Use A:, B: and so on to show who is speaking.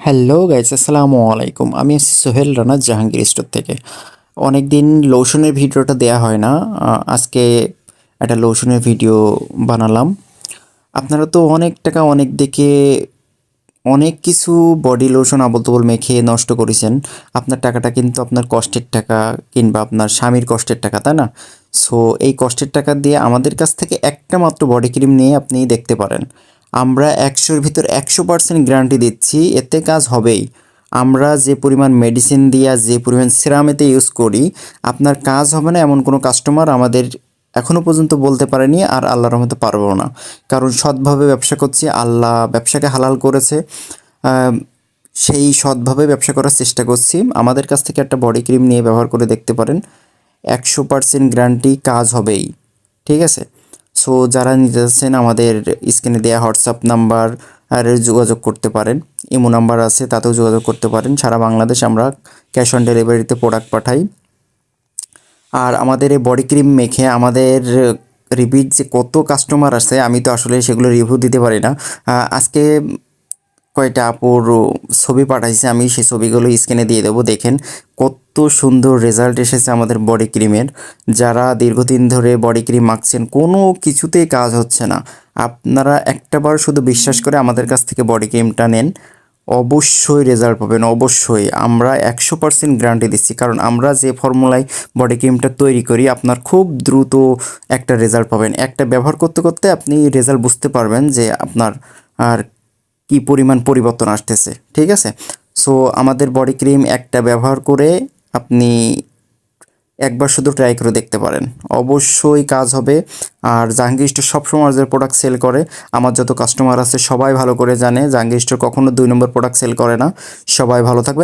A: Hello guys, আসসালামু আলাইকুম। আমি আছি সোহেল রানা জাহাঙ্গীর স্টোর থেকে। অনেক দিন লোশনের ভিডিওটা দেয়া হয় না। আজকে একটা লোশনের ভিডিও বানালাম। আপনারা তো অনেক টাকা অনেক দিকে অনেক কিছু বডি লোশন আবোল-তাবোল মেখে নষ্ট করেছেন। আপনার টাকাটা কিন্তু আপনার কষ্টের টাকা কিংবা আপনার স্বামীর কষ্টের টাকা, তাই না? সো এই কষ্টের টাকা দিয়ে আমাদের কাছ থেকে একটা মাত্র বডি ক্রিম নিয়ে আপনি দেখতে পারেন। আমরা ১০০ র ভিতর ১০০% গ্যারান্টি দিচ্ছি এতে কাজ হবেই। আমরা যে পরিমাণ মেডিসিন দিয়া যে পরিমাণ সেরাম এতে ইউজ করি, আপনার কাজ হবে না এমন কোনো কাস্টমার আমাদের এখনও পর্যন্ত বলতে পারেনি, আর আল্লাহর রহমতে পারবো না। কারণ সৎভাবে ব্যবসা করছি, আল্লাহ ব্যবসাকে হালাল করেছে। আম সেই সৎভাবে ব্যবসা করার চেষ্টা করছি। আমাদের কাছ থেকে একটা বডি ক্রিম নিয়ে ব্যবহার করে দেখতে পারেন। ১০০% গ্যারান্টি, কাজ হবেই। ঠিক আছে? সো যারা নিতে চাচ্ছেন আমাদের স্ক্রিনে দেয়া হোয়াটসঅ্যাপ নাম্বার যোগাযোগ করতে পারেন। ইমো নাম্বার আছে, তাতেও যোগাযোগ করতে পারেন। সারা বাংলাদেশ আমরা ক্যাশ অন ডেলিভারিতে প্রোডাক্ট পাঠাই। আর আমাদের এই বডি ক্রিম মেখে আমাদের রিপিট যে কত কাস্টমার আছে, আমি তো আসলে সেগুলো রিভিউ দিতে পারি না। আজকে কয়টা আপুর ছবি পাঠাইছে, আমি সেই ছবিগুলো স্ক্রিনে দিয়ে দেবো, দেখেন কত সুন্দর রেজাল্ট এসেছে আমাদের বডি ক্রিমের। যারা দীর্ঘদিন ধরে বডি ক্রিম মাখছেন, কোনো কিছুতেই কাজ হচ্ছে না, আপনারা একটাবার শুধু বিশ্বাস করে আমাদের কাছ থেকে বডি ক্রিমটা নেন, অবশ্যই রেজাল্ট পাবেন। অবশ্যই আমরা ১০০% গ্যারান্টি দিচ্ছি, কারণ আমরা যে ফর্মুলায় বডি ক্রিমটা তৈরি করি, আপনার খুব দ্রুত একটা রেজাল্ট পাবেন। একটা ব্যবহার করতে করতে আপনি রেজাল্ট বুঝতে পারবেন যে আপনার আর কি পরিমাণ পরিবর্তন আসতেছে। ঠিক আছে? সো আমাদের বডি ক্রিম একটা ব্যবহার করে আপনি একবার শুধু ট্রাই করে দেখতে পারেন, অবশ্যই কাজ হবে। আর জাহাঙ্গীর স্টোর সবসময় আমাদের প্রোডাক্ট সেল করে। আমার যত কাস্টমার আছে সবাই ভালো করে জানে জাহাঙ্গীর স্টোর কখনো ২ নম্বর প্রোডাক্ট সেল করে না। সবাই ভালো থাকবে।